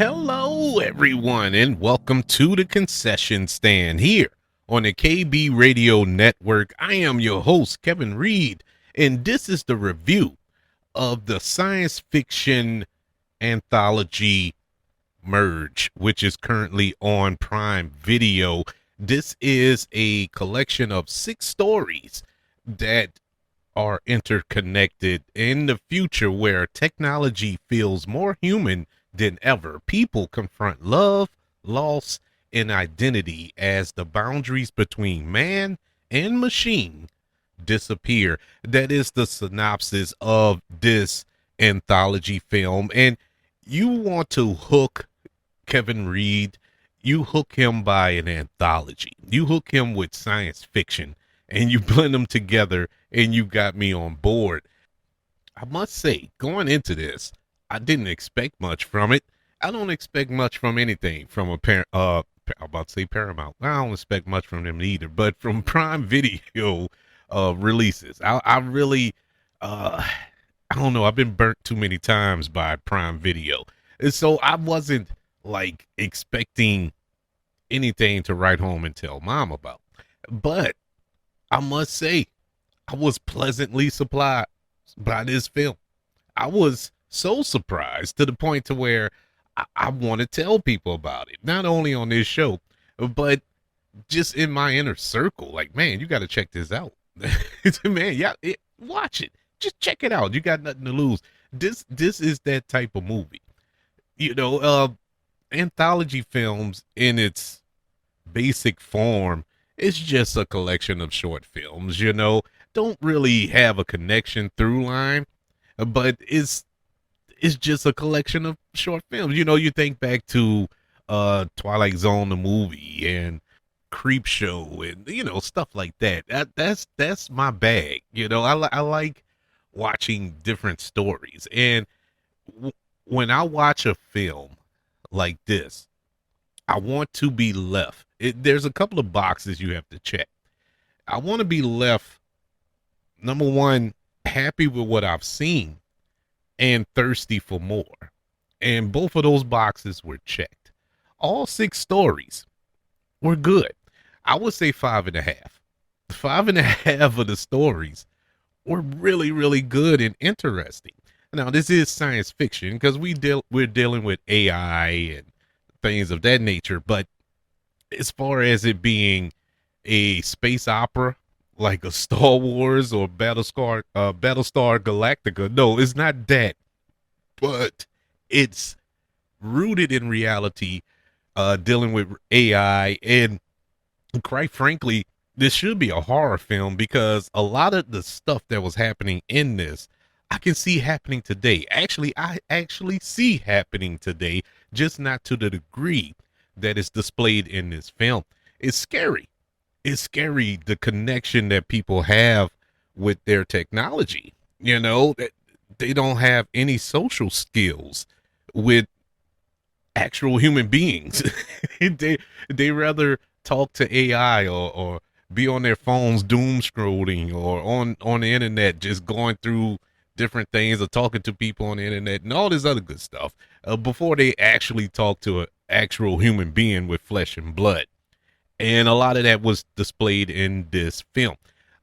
Hello, everyone, and welcome to the concession stand here on the KB Radio Network. I am your host, Kevin Reed, and this is the review of the science fiction anthology Merge, which is currently on Prime Video. This is a collection of 6 stories that are interconnected in the future where technology feels more human than ever. People confront love, loss, and identity as the boundaries between man and machine disappear. That is the synopsis of this anthology film. And you want to hook Kevin Reed, you hook him by an anthology. You hook him with science fiction and you blend them together and you got me on board. I must say, going into this, I didn't expect much from it. I don't expect much from anything from I'm about to say Paramount. I don't expect much from them either, but from Prime Video releases. I really I don't know, I've been burnt too many times by Prime Video. And so I wasn't like expecting anything to write home and tell mom about. But I must say, I was pleasantly surprised by this film. I was so surprised to the point to where I want to tell people about it, not only on this show, but just in my inner circle. Like, man, you got to check this out. Man, yeah, watch it. Just check it out. You got nothing to lose. This is that type of movie. You know, anthology films in its basic form is just a collection of short films, don't really have a connection through line, but it's just a collection of short films. You think back to Twilight Zone the movie and Creep Show and stuff like that. That's my bag. I like watching different stories. And when I watch a film like this, I want to be left. There's a couple of boxes you have to check. I want to be left, number one, happy with what I've seen and thirsty for more. And both of those boxes were checked. All 6 stories were good. I would say 5.5. 5.5 of the stories were really, really good and interesting. Now, this is science fiction because we're dealing with AI and things of that nature, but as far as it being a space opera like a Star Wars or Battlestar Galactica, no, it's not that, but it's rooted in reality, dealing with AI, and quite frankly, this should be a horror film because a lot of the stuff that was happening in this I can see happening today. Actually, I actually see happening today, just not to the degree that is displayed in this film. It's scary. It's scary, the connection that people have with their technology. That they don't have any social skills with actual human beings. they rather talk to AI or be on their phones doom scrolling or on the internet just going through different things or talking to people on the internet and all this other good stuff before they actually talk to an actual human being with flesh and blood. And a lot of that was displayed in this film.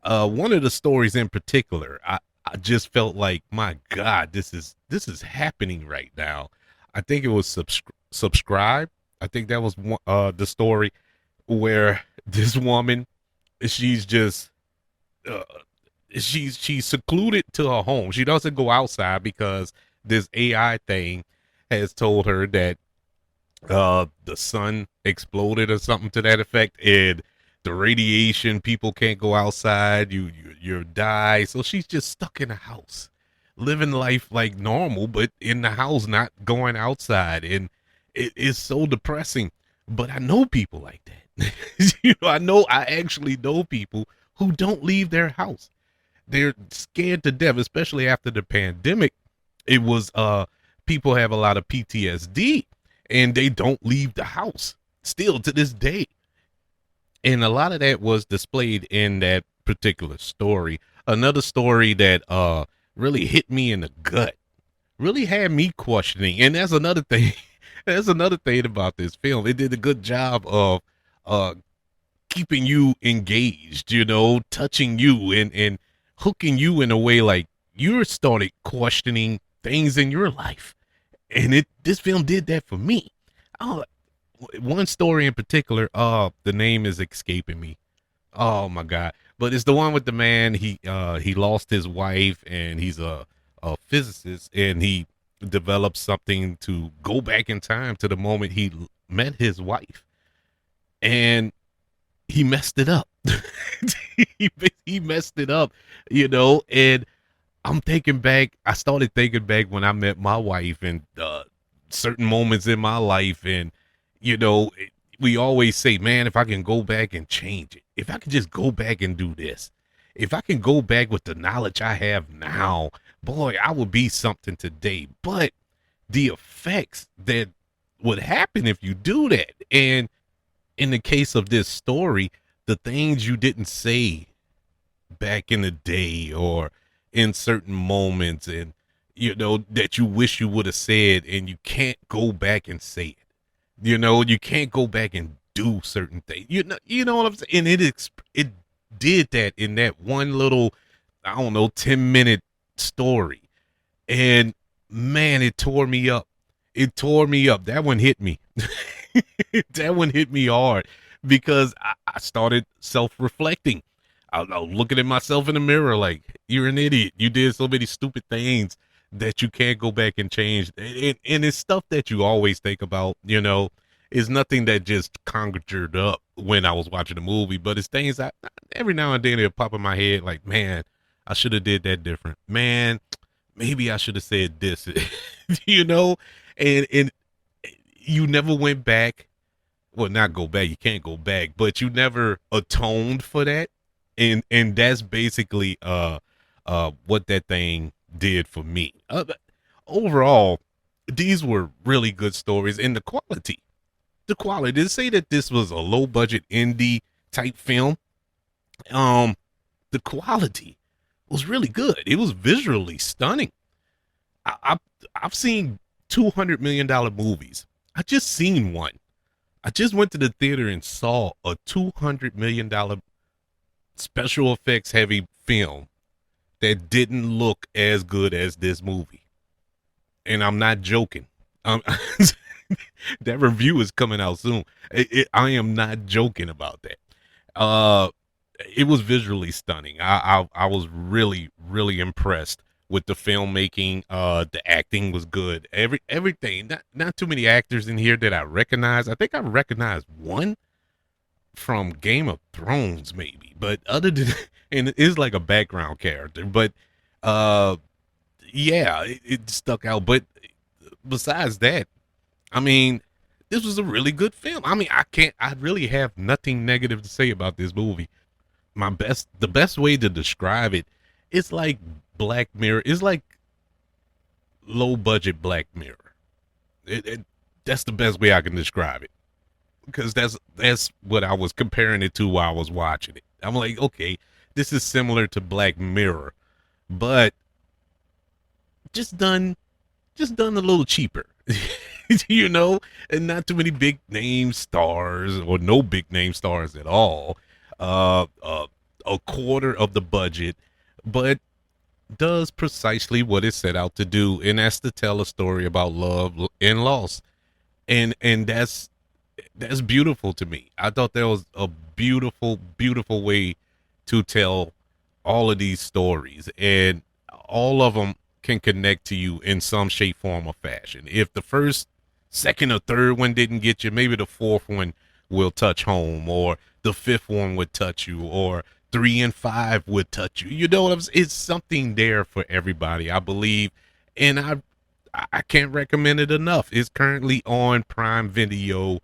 One of the stories in particular, I just felt like, my God, this is happening right now. I think it was Subscribe. I think that was the story where this woman, she's just she's secluded to her home. She doesn't go outside because this AI thing has told her that the sun exploded or something to that effect, and the radiation, people can't go outside, you die. So she's just stuck in the house, living life like normal, but in the house, not going outside. And it is so depressing. But I know people like that. I actually know people who don't leave their house. They're scared to death, especially after the pandemic. It was people have a lot of PTSD and they don't leave the house still to this day. And a lot of that was displayed in that particular story. Another story that really hit me in the gut, really had me questioning. And that's another thing. That's another thing about this film. It did a good job of uh keeping you engaged, touching you and hooking you in a way like you started questioning things in your life. And this film did that for me. Oh, one story in particular, the name is escaping me. Oh my god. But it's the one with the man, he lost his wife and he's a physicist and he developed something to go back in time to the moment he met his wife. And he messed it up. he, he messed it up, and I started thinking back when I met my wife and certain moments in my life. And, you know, we always say, man, if I can go back and change it, if I could just go back and do this, if I can go back with the knowledge I have now, boy, I would be something today. But the effects that would happen if you do that. And in the case of this story, the things you didn't say back in the day or in certain moments and that you wish you would have said and you can't go back and say it. You can't go back and do certain things. You know what I'm saying? And it did that in that one little, I don't know, 10-minute story. And man, it tore me up. It tore me up. That one hit me. That one hit me hard because I started self-reflecting. I was looking at myself in the mirror like, you're an idiot. You did so many stupid things that you can't go back and change. And it's stuff that you always think about, it's nothing that just conjured up when I was watching the movie, but it's things that every now and then it'll pop in my head like, man, I should have did that different. Man, maybe I should have said this, and you never went back. Well, not go back. You can't go back, but you never atoned for that. And that's basically what that thing did for me. Overall, these were really good stories, and the quality. To say that this was a low budget indie type film, the quality was really good. It was visually stunning. I've seen $200 million movies. I just seen one. I just went to the theater and saw a $200 million special effects heavy film that didn't look as good as this movie. And I'm not joking. That review is coming out soon. I am not joking about that. It was visually stunning. I was really, really impressed with the filmmaking. The acting was good. Everything. Not too many actors in here that I recognize. I think I recognized one from Game of Thrones, maybe. But other than, and it is like a background character. But yeah, it stuck out. But besides that, I mean, this was a really good film. I mean, I really have nothing negative to say about this movie. The best way to describe it, it's like Black Mirror. It's like low budget Black Mirror. That's the best way I can describe it, because that's what I was comparing it to while I was watching it. I'm like, okay, this is similar to Black Mirror, but just done a little cheaper. And not too many big name stars or no big name stars at all. A quarter of the budget, but does precisely what it set out to do, and that's to tell a story about love and loss. And that's beautiful to me. I thought that was a beautiful, beautiful way to tell all of these stories, and all of them can connect to you in some shape, form, or fashion. If the first, second, or third one didn't get you, maybe the fourth one will touch home, or the fifth one would touch you, or 3 and 5 would touch you. You know what I'm saying? It's something there for everybody, I believe, and I can't recommend it enough. It's currently on Prime Video.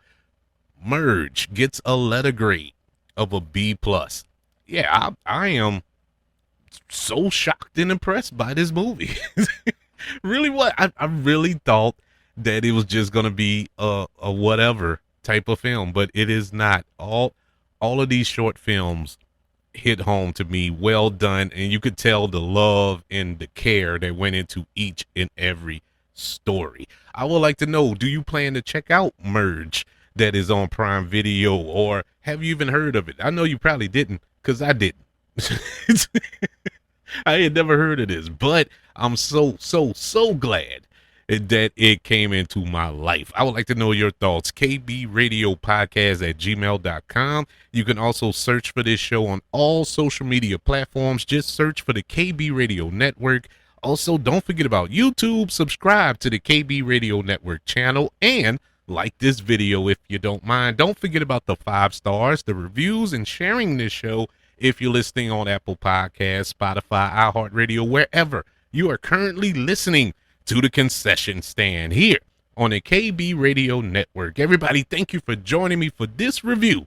Merge gets a letter grade of a B plus. Yeah, I am so shocked and impressed by this movie. Really, what I really thought that it was just gonna be a whatever type of film, but it is not. All of these short films hit home to me. Well done, and you could tell the love and the care that went into each and every story. I would like to know, do you plan to check out Merge that is on Prime Video, or have you even heard of it? I know you probably didn't, because I didn't. I had never heard of this, but I'm so glad that it came into my life. I would like to know your thoughts. kbradiopodcast@gmail.com. You can also search for this show on all social media platforms. Just search for the KB Radio Network. Also, don't forget about YouTube. Subscribe to the KB Radio Network channel and like this video if you don't mind. Don't forget about the 5 stars, the reviews, and sharing this show if you're listening on Apple Podcasts, Spotify, iHeartRadio, wherever you are currently listening to the concession stand here on the KB Radio Network. Everybody, thank you for joining me for this review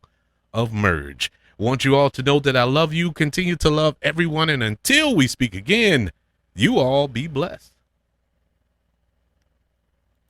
of Merge. I want you all to know that I love you, continue to love everyone, and until we speak again, you all be blessed.